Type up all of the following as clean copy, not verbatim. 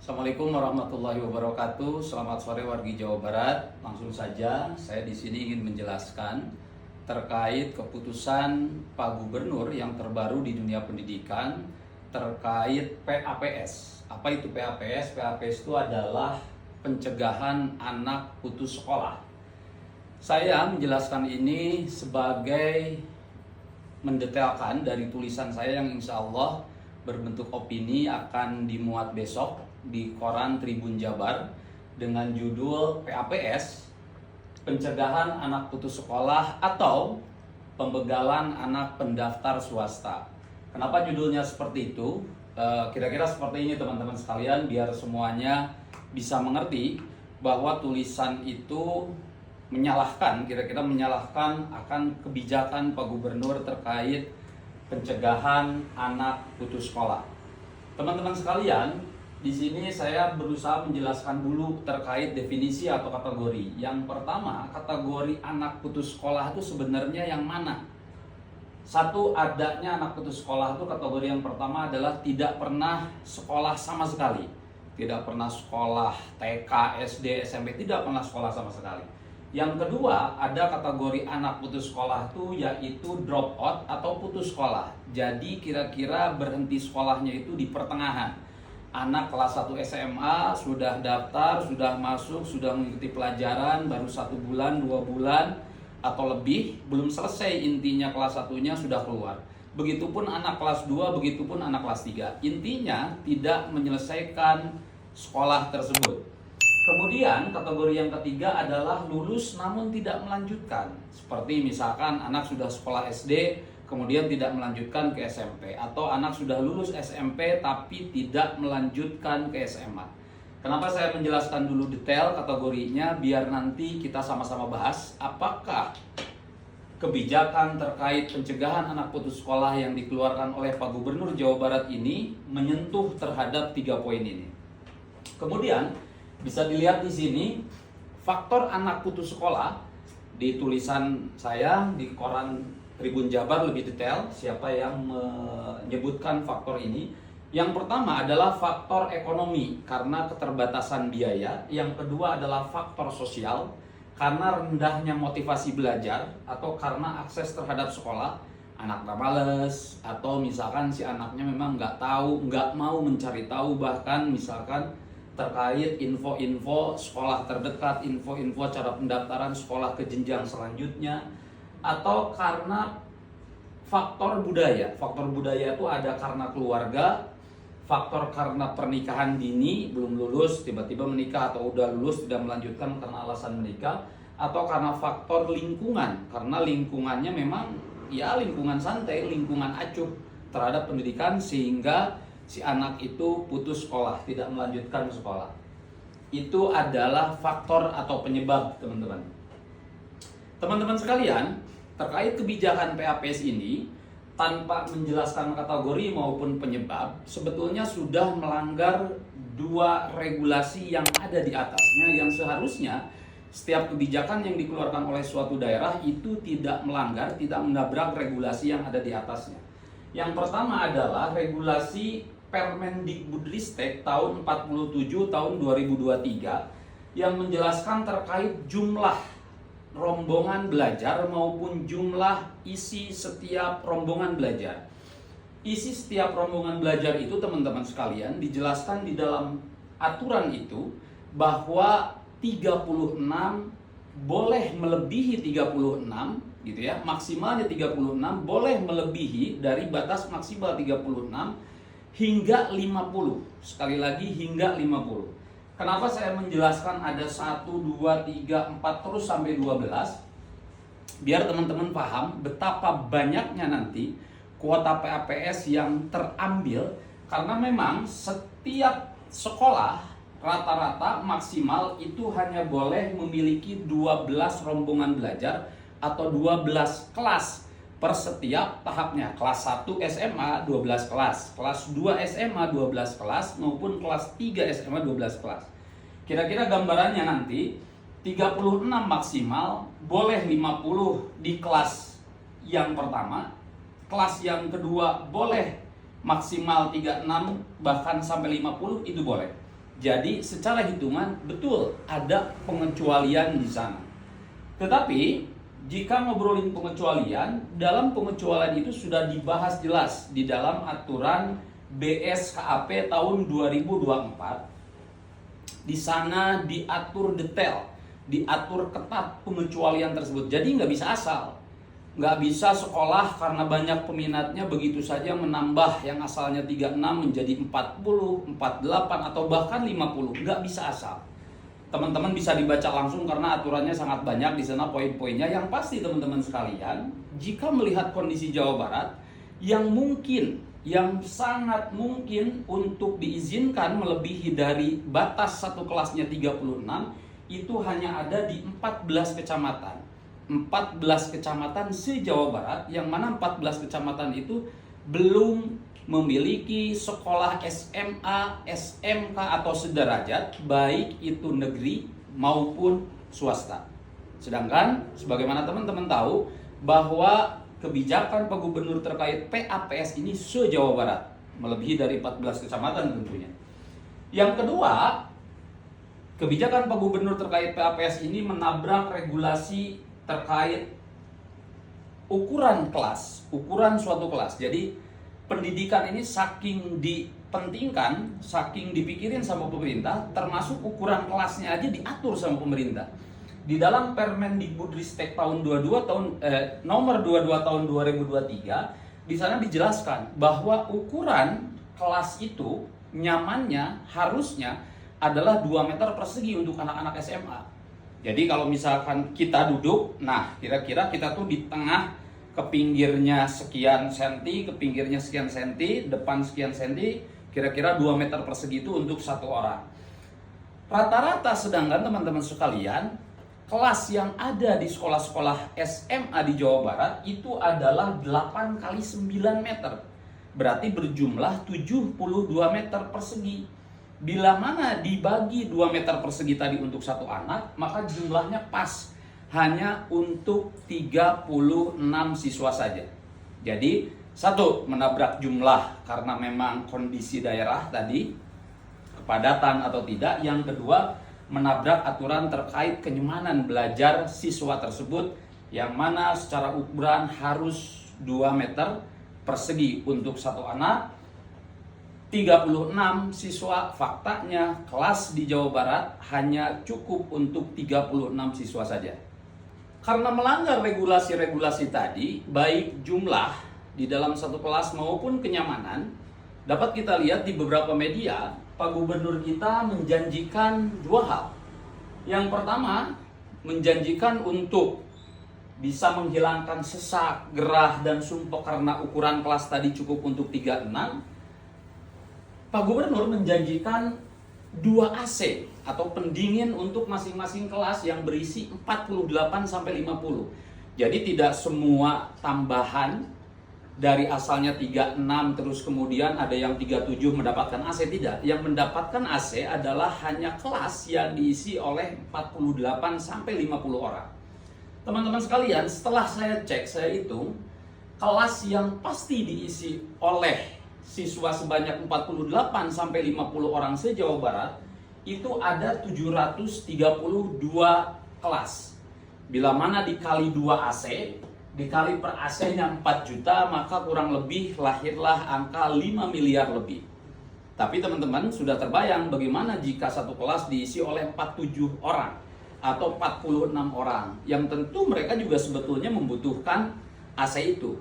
Assalamualaikum warahmatullahi wabarakatuh. Selamat sore wargi Jawa Barat. Langsung saja saya di sini ingin menjelaskan terkait keputusan Pak Gubernur yang terbaru di dunia pendidikan terkait PAPS. Apa itu PAPS? PAPS itu adalah pencegahan anak putus sekolah. Saya menjelaskan ini sebagai mendetailkan dari tulisan saya yang insya Allah berbentuk opini akan dimuat besok di koran Tribun Jabar dengan judul PAPS, pencegahan anak putus sekolah atau pembegalan anak pendaftar swasta. Kenapa judulnya seperti itu? Kira-kira seperti ini teman-teman sekalian, biar semuanya bisa mengerti bahwa tulisan itu kira-kira menyalahkan akan kebijakan Pak Gubernur terkait pencegahan anak putus sekolah. Teman-teman sekalian, di sini saya berusaha menjelaskan dulu terkait definisi atau kategori. Yang pertama, kategori anak putus sekolah itu sebenarnya yang mana? Satu, adanya anak putus sekolah itu kategori yang pertama adalah tidak pernah sekolah sama sekali. Tidak pernah sekolah TK, SD, SMP, tidak pernah sekolah sama sekali. Yang kedua, ada kategori anak putus sekolah itu yaitu drop out atau putus sekolah. Jadi kira-kira berhenti sekolahnya itu di pertengahan. Anak kelas 1 SMA sudah daftar, sudah masuk, sudah mengikuti pelajaran baru 1 bulan, 2 bulan atau lebih, belum selesai intinya kelas 1-nya sudah keluar. Begitupun anak kelas 2, begitupun anak kelas 3. Intinya tidak menyelesaikan sekolah tersebut. Kemudian kategori yang ketiga adalah lulus namun tidak melanjutkan. Seperti misalkan anak sudah sekolah SD kemudian tidak melanjutkan ke SMP, atau anak sudah lulus SMP tapi tidak melanjutkan ke SMA. Kenapa saya menjelaskan dulu detail kategorinya biar nanti kita sama-sama bahas apakah kebijakan terkait pencegahan anak putus sekolah yang dikeluarkan oleh Pak Gubernur Jawa Barat ini menyentuh terhadap 3 poin ini. Kemudian bisa dilihat di sini faktor anak putus sekolah di tulisan saya di koran Tribun Jabar lebih detail siapa yang menyebutkan faktor ini. Yang pertama adalah faktor ekonomi karena keterbatasan biaya. Yang kedua adalah faktor sosial karena rendahnya motivasi belajar atau karena akses terhadap sekolah. Anaknya males atau misalkan si anaknya memang nggak tahu, nggak mau mencari tahu, bahkan misalkan terkait info-info sekolah terdekat, info-info cara pendaftaran sekolah ke jenjang selanjutnya, atau karena faktor budaya. Faktor budaya itu ada karena keluarga, faktor karena pernikahan dini, belum lulus tiba-tiba menikah, atau udah lulus tidak melanjutkan karena alasan menikah, atau karena faktor lingkungan, karena lingkungannya memang ya lingkungan santai, lingkungan acuh terhadap pendidikan sehingga si anak itu putus sekolah, tidak melanjutkan sekolah. Itu adalah faktor atau penyebab, teman-teman. Teman-teman sekalian, terkait kebijakan PAPS ini, tanpa menjelaskan kategori maupun penyebab, sebetulnya sudah melanggar 2 regulasi yang ada di atasnya, yang seharusnya setiap kebijakan yang dikeluarkan oleh suatu daerah itu tidak melanggar, tidak menabrak regulasi yang ada di atasnya. Yang pertama adalah regulasi Permendikbudristek tahun 47 tahun 2023 yang menjelaskan terkait jumlah rombongan belajar maupun jumlah isi setiap rombongan belajar. Isi setiap rombongan belajar itu teman-teman sekalian dijelaskan di dalam aturan itu bahwa 36 boleh melebihi 36 gitu ya, maksimalnya 36, boleh melebihi dari batas maksimal 36 hingga 50. Sekali lagi hingga 50. Kenapa saya menjelaskan ada 1, 2, 3, 4 terus sampai 12? Biar teman-teman paham betapa banyaknya nanti kuota PAPS yang terambil, karena memang setiap sekolah rata-rata maksimal itu hanya boleh memiliki 12 rombongan belajar atau 12 kelas per setiap tahapnya. Kelas 1 SMA 12 kelas, kelas 2 SMA 12 kelas, maupun kelas 3 SMA 12 kelas. Kira-kira gambarannya nanti 36 maksimal, boleh 50 di kelas yang pertama, kelas yang kedua boleh maksimal 36 bahkan sampai 50 itu boleh. Jadi secara hitungan betul ada pengecualian di sana. Tetapi jika ngobrolin pengecualian, dalam pengecualian itu sudah dibahas jelas di dalam aturan BSKAP tahun 2024. Di sana diatur detail, diatur ketat pengecualian tersebut. Jadi nggak bisa asal, nggak bisa sekolah karena banyak peminatnya begitu saja menambah yang asalnya 36 menjadi 40, 48 atau bahkan 50. Nggak bisa asal. Teman-teman bisa dibaca langsung karena aturannya sangat banyak di sana poin-poinnya. Yang pasti teman-teman sekalian, jika melihat kondisi Jawa Barat yang sangat mungkin untuk diizinkan melebihi dari batas satu kelasnya 36 itu hanya ada di 14 kecamatan. 14 kecamatan se-Jawa Barat, yang mana 14 kecamatan itu belum memiliki sekolah SMA, SMK atau sederajat, baik itu negeri maupun swasta. Sedangkan sebagaimana teman-teman tahu bahwa kebijakan Pak Gubernur terkait PAPS ini se-Jawa Barat, melebihi dari 14 kecamatan tentunya. Yang kedua, kebijakan Pak Gubernur terkait PAPS ini menabrak regulasi terkait ukuran kelas, ukuran suatu kelas. Jadi pendidikan ini saking dipentingkan, saking dipikirin sama pemerintah, termasuk ukuran kelasnya aja diatur sama pemerintah. Di dalam Permendikbudristek tahun 22 nomor 22 tahun 2023, di sana dijelaskan bahwa ukuran kelas itu nyamannya harusnya adalah 2 meter persegi untuk anak-anak SMA. Jadi kalau misalkan kita duduk, nah kira-kira kita tuh di tengah, ke pinggirnya sekian senti, ke pinggirnya sekian senti, depan sekian senti, kira-kira 2 meter persegi itu untuk satu orang. Rata-rata sedangkan teman-teman sekalian, kelas yang ada di sekolah-sekolah SMA di Jawa Barat itu adalah 8 kali 9 meter. Berarti berjumlah 72 meter persegi. Bila mana dibagi 2 meter persegi tadi untuk satu anak, maka jumlahnya pas, hanya untuk 36 siswa saja. Jadi satu, menabrak jumlah karena memang kondisi daerah tadi, kepadatan atau tidak. Yang kedua, menabrak aturan terkait kenyamanan belajar siswa tersebut, yang mana secara ukuran harus 2 meter persegi untuk satu anak. 36 siswa, faktanya kelas di Jawa Barat hanya cukup untuk 36 siswa saja. Karena melanggar regulasi-regulasi tadi, baik jumlah di dalam satu kelas maupun kenyamanan, dapat kita lihat di beberapa media, Pak Gubernur kita menjanjikan 2 hal. Yang pertama, menjanjikan untuk bisa menghilangkan sesak, gerah, dan sumpek karena ukuran kelas tadi cukup untuk 36. Pak Gubernur menjanjikan 2 AC atau pendingin untuk masing-masing kelas yang berisi 48-50. Jadi tidak semua tambahan dari asalnya 36 terus kemudian ada yang 37 mendapatkan AC, tidak. Yang mendapatkan AC adalah hanya kelas yang diisi oleh 48-50 orang. Teman-teman sekalian, setelah saya cek, saya hitung, kelas yang pasti diisi oleh siswa sebanyak 48-50 orang se-Jawa Barat itu ada 732 kelas. Bila mana dikali 2 AC, dikali per AC-nya 4 juta, maka kurang lebih lahirlah angka 5 miliar lebih. Tapi teman-teman sudah terbayang bagaimana jika satu kelas diisi oleh 47 orang atau 46 orang, yang tentu mereka juga sebetulnya membutuhkan AC itu.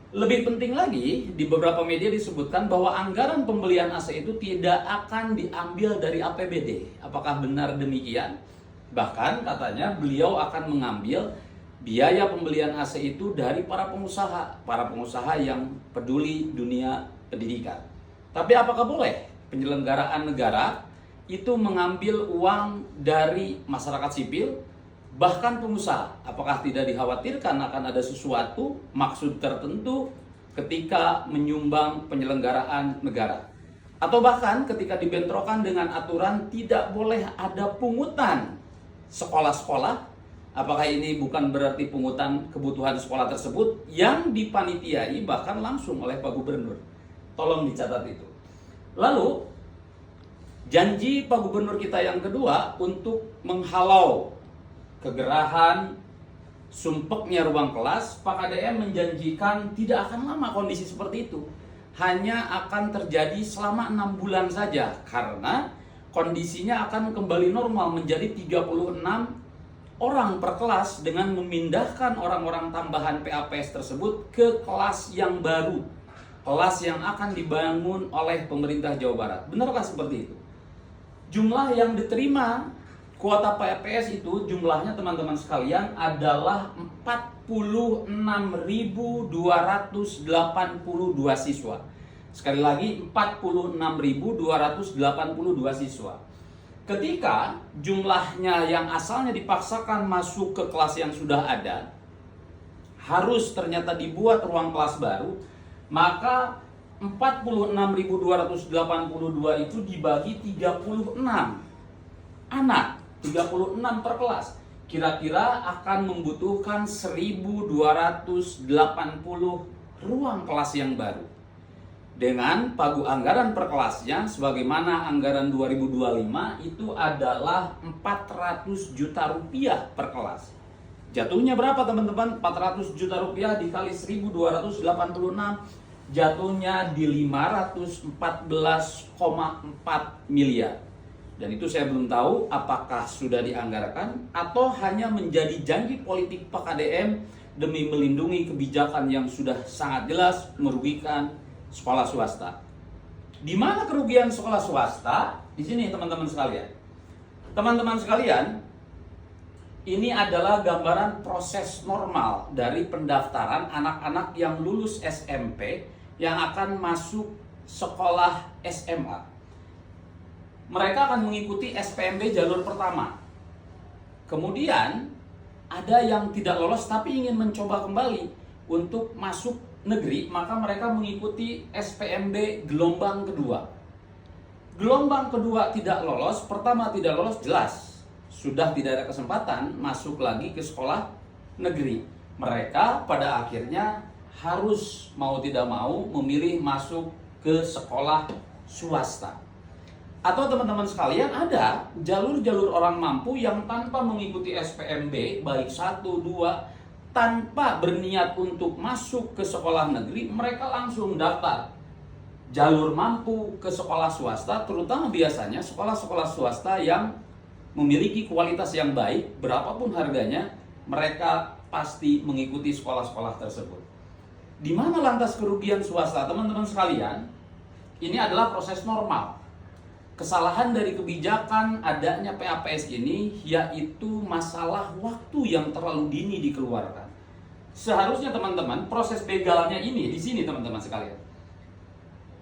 Lebih penting lagi, di beberapa media disebutkan bahwa anggaran pembelian AC itu tidak akan diambil dari APBD. Apakah benar demikian? Bahkan katanya beliau akan mengambil biaya pembelian AC itu dari para pengusaha yang peduli dunia pendidikan. Tapi apakah boleh penyelenggaraan negara itu mengambil uang dari masyarakat sipil, bahkan pengusaha? Apakah tidak dikhawatirkan akan ada sesuatu maksud tertentu ketika menyumbang penyelenggaraan negara? Atau bahkan ketika dibentrokan dengan aturan tidak boleh ada pungutan sekolah-sekolah, apakah ini bukan berarti pungutan kebutuhan sekolah tersebut yang dipanitiai bahkan langsung oleh Pak Gubernur? Tolong dicatat itu. Lalu Janji Pak Gubernur kita yang kedua untuk menghalau kegerahan, sumpeknya ruang kelas, Pak KDM menjanjikan tidak akan lama kondisi seperti itu. Hanya akan terjadi selama 6 bulan saja, karena kondisinya akan kembali normal menjadi 36 orang per kelas dengan memindahkan orang-orang tambahan PAPS tersebut ke kelas yang baru, kelas yang akan dibangun oleh pemerintah Jawa Barat. Benarkah seperti itu? Jumlah yang diterima kuota PAPS itu jumlahnya teman-teman sekalian adalah 46.282 siswa. Sekali lagi 46.282 siswa. Ketika jumlahnya yang asalnya dipaksakan masuk ke kelas yang sudah ada harus ternyata dibuat ruang kelas baru, maka 46.282 itu dibagi 36 anak, 36 per kelas. Kira-kira akan membutuhkan 1.280 ruang kelas yang baru. Dengan pagu anggaran per kelasnya sebagaimana anggaran 2025 itu adalah 400 juta rupiah per kelas. Jatuhnya berapa teman-teman? 400 juta rupiah dikali 1.286 jatuhnya di 514,4 miliar. Dan itu saya belum tahu apakah sudah dianggarkan atau hanya menjadi janji politik Pak KDM demi melindungi kebijakan yang sudah sangat jelas merugikan sekolah swasta. Di mana kerugian sekolah swasta? Di sini teman-teman sekalian. Teman-teman sekalian, ini adalah gambaran proses normal dari pendaftaran anak-anak yang lulus SMP yang akan masuk sekolah SMA. Mereka akan mengikuti SPMB jalur pertama. Kemudian ada yang tidak lolos tapi ingin mencoba kembali untuk masuk negeri, maka mereka mengikuti SPMB gelombang kedua. Gelombang kedua tidak lolos, pertama tidak lolos jelas sudah tidak ada kesempatan masuk lagi ke sekolah negeri. Mereka pada akhirnya harus mau tidak mau memilih masuk ke sekolah swasta. Atau teman-teman sekalian ada jalur-jalur orang mampu yang tanpa mengikuti SPMB baik 1, 2 tanpa berniat untuk masuk ke sekolah negeri, mereka langsung daftar jalur mampu ke sekolah swasta, terutama biasanya sekolah-sekolah swasta yang memiliki kualitas yang baik, berapapun harganya, mereka pasti mengikuti sekolah-sekolah tersebut. Di mana lantas kerugian swasta, teman-teman sekalian? Ini adalah proses normal. Kesalahan dari kebijakan adanya PAPS ini yaitu masalah waktu yang terlalu dini dikeluarkan. Seharusnya teman-teman, proses begalnya ini di sini teman-teman sekalian.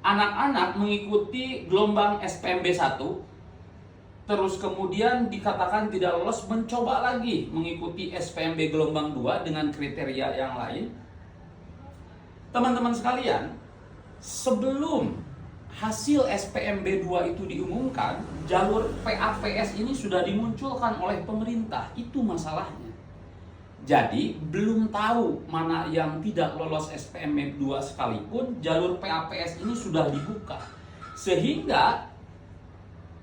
Anak-anak mengikuti gelombang SPMB 1, terus kemudian dikatakan tidak lolos, mencoba lagi mengikuti SPMB gelombang 2 dengan kriteria yang lain. Teman-teman sekalian, sebelum hasil SPMB 2 itu diumumkan, jalur PAPS ini sudah dimunculkan oleh pemerintah. Itu masalahnya. Jadi, belum tahu mana yang tidak lolos SPMB 2 sekalipun, jalur PAPS ini sudah dibuka. Sehingga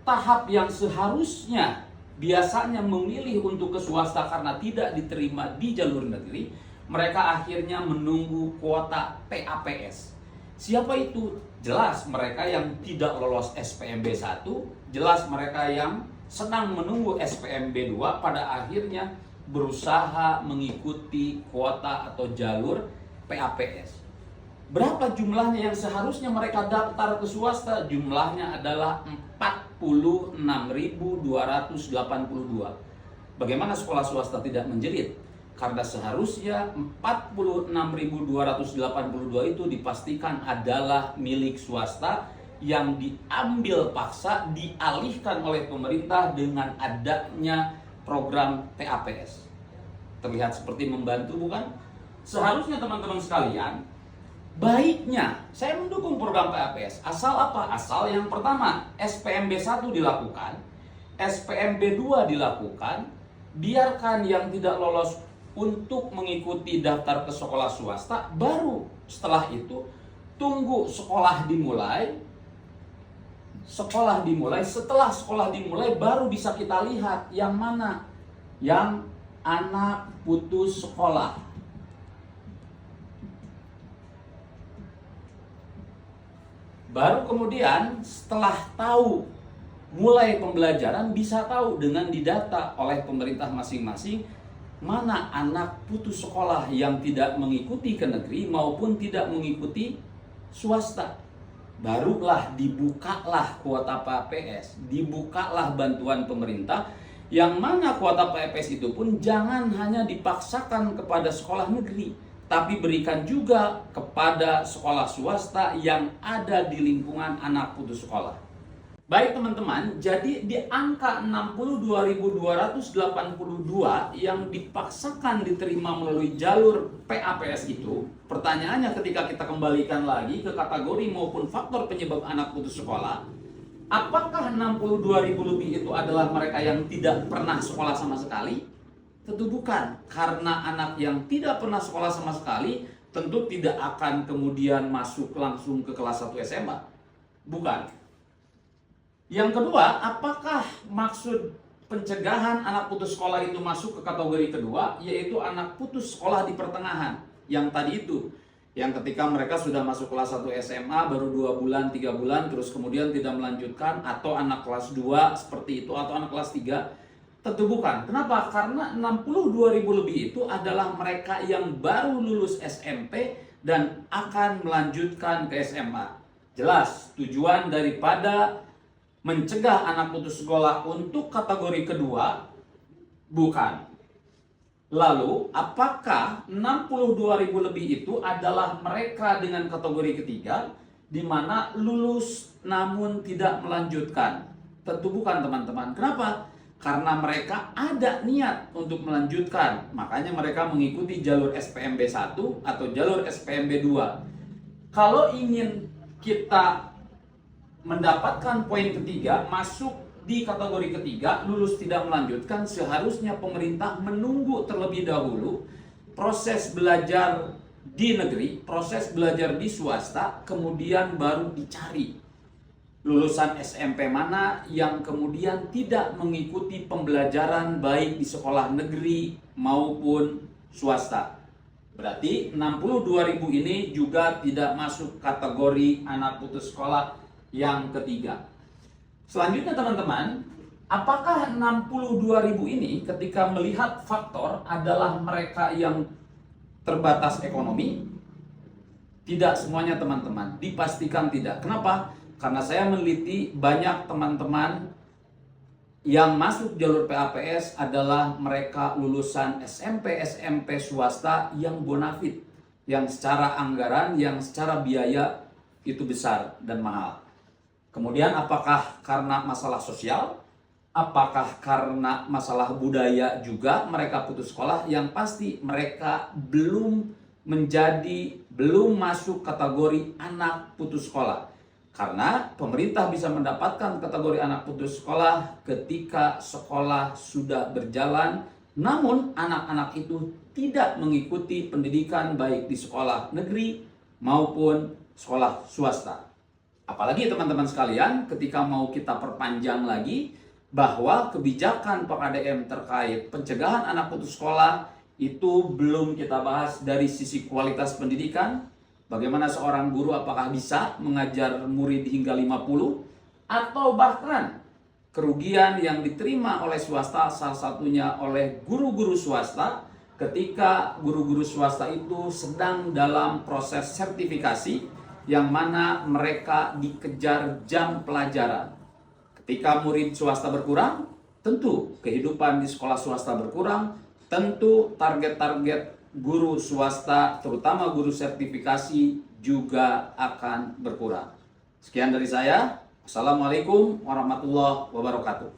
tahap yang seharusnya biasanya memilih untuk ke swasta karena tidak diterima di jalur negeri, mereka akhirnya menunggu kuota PAPS. Siapa itu? Jelas mereka yang tidak lolos SPMB 1, jelas mereka yang senang menunggu SPMB 2 pada akhirnya berusaha mengikuti kuota atau jalur PAPS. Berapa jumlahnya yang seharusnya mereka daftar ke swasta? Jumlahnya adalah 46.282. Bagaimana sekolah swasta tidak menjerit? Karena seharusnya 46.282 itu dipastikan adalah milik swasta yang diambil paksa, dialihkan oleh pemerintah dengan adanya program PAPS. Terlihat seperti membantu, bukan? Seharusnya teman-teman sekalian, baiknya saya mendukung program PAPS. Asal apa? Asal yang pertama SPMB 1 dilakukan, SPMB 2 dilakukan, biarkan yang tidak lolos untuk mengikuti daftar ke sekolah swasta, baru setelah itu tunggu sekolah dimulai, sekolah dimulai. Setelah sekolah dimulai baru bisa kita lihat yang mana yang anak putus sekolah. Baru kemudian setelah tahu mulai pembelajaran bisa tahu dengan didata oleh pemerintah masing-masing mana anak putus sekolah yang tidak mengikuti ke negeri maupun tidak mengikuti swasta. Barulah dibukalah kuota PAPS, dibukalah bantuan pemerintah, yang mana kuota PAPS itu pun jangan hanya dipaksakan kepada sekolah negeri, tapi berikan juga kepada sekolah swasta yang ada di lingkungan anak putus sekolah. Baik teman-teman, jadi di angka 62.282 yang dipaksakan diterima melalui jalur PAPS itu, pertanyaannya ketika kita kembalikan lagi ke kategori maupun faktor penyebab anak putus sekolah, apakah 62.000 lebih itu adalah mereka yang tidak pernah sekolah sama sekali? Tentu bukan, karena anak yang tidak pernah sekolah sama sekali tentu tidak akan kemudian masuk langsung ke kelas 1 SMA. Bukan. Yang kedua, apakah maksud pencegahan anak putus sekolah itu masuk ke kategori kedua, yaitu anak putus sekolah di pertengahan. Yang tadi itu, yang ketika mereka sudah masuk kelas 1 SMA baru 2 bulan, 3 bulan, terus kemudian tidak melanjutkan, atau anak kelas 2 seperti itu, atau anak kelas 3. Tentu bukan. Kenapa? Karena 62.000 lebih itu adalah mereka yang baru lulus SMP dan akan melanjutkan ke SMA. Jelas, tujuan daripada mencegah anak putus sekolah untuk kategori kedua bukan. Lalu, apakah 62.000 lebih itu adalah mereka dengan kategori ketiga, di mana lulus namun tidak melanjutkan? Tentu bukan teman-teman. Kenapa? Karena mereka ada niat untuk melanjutkan. Makanya mereka mengikuti jalur SPMB 1 atau jalur SPMB 2. Kalau ingin kita mendapatkan poin ketiga, masuk di kategori ketiga, lulus tidak melanjutkan, seharusnya pemerintah menunggu terlebih dahulu proses belajar di negeri, proses belajar di swasta, kemudian baru dicari lulusan SMP mana yang kemudian tidak mengikuti pembelajaran baik di sekolah negeri maupun swasta. Berarti 62.000 ini juga tidak masuk kategori anak putus sekolah yang ketiga. Selanjutnya teman-teman, apakah 62.000 ini ketika melihat faktor adalah mereka yang terbatas ekonomi? Tidak semuanya teman-teman, dipastikan tidak. Kenapa? Karena saya meneliti banyak teman-teman yang masuk jalur PAPS adalah mereka lulusan SMP swasta yang bonafit, yang secara anggaran, yang secara biaya itu besar dan mahal. Kemudian apakah karena masalah sosial? Apakah karena masalah budaya juga mereka putus sekolah? Yang pasti mereka belum masuk kategori anak putus sekolah. Karena pemerintah bisa mendapatkan kategori anak putus sekolah ketika sekolah sudah berjalan, namun anak-anak itu tidak mengikuti pendidikan baik di sekolah negeri maupun sekolah swasta. Apalagi teman-teman sekalian, ketika mau kita perpanjang lagi bahwa kebijakan PKDM terkait pencegahan anak putus sekolah itu belum kita bahas dari sisi kualitas pendidikan. Bagaimana seorang guru apakah bisa mengajar murid hingga 50, atau bahkan kerugian yang diterima oleh swasta, salah satunya oleh guru-guru swasta ketika guru-guru swasta itu sedang dalam proses sertifikasi, yang mana mereka dikejar jam pelajaran. Ketika murid swasta berkurang, tentu kehidupan di sekolah swasta berkurang, tentu target-target guru swasta, terutama guru sertifikasi, juga akan berkurang. Sekian dari saya. Assalamualaikum warahmatullahi wabarakatuh.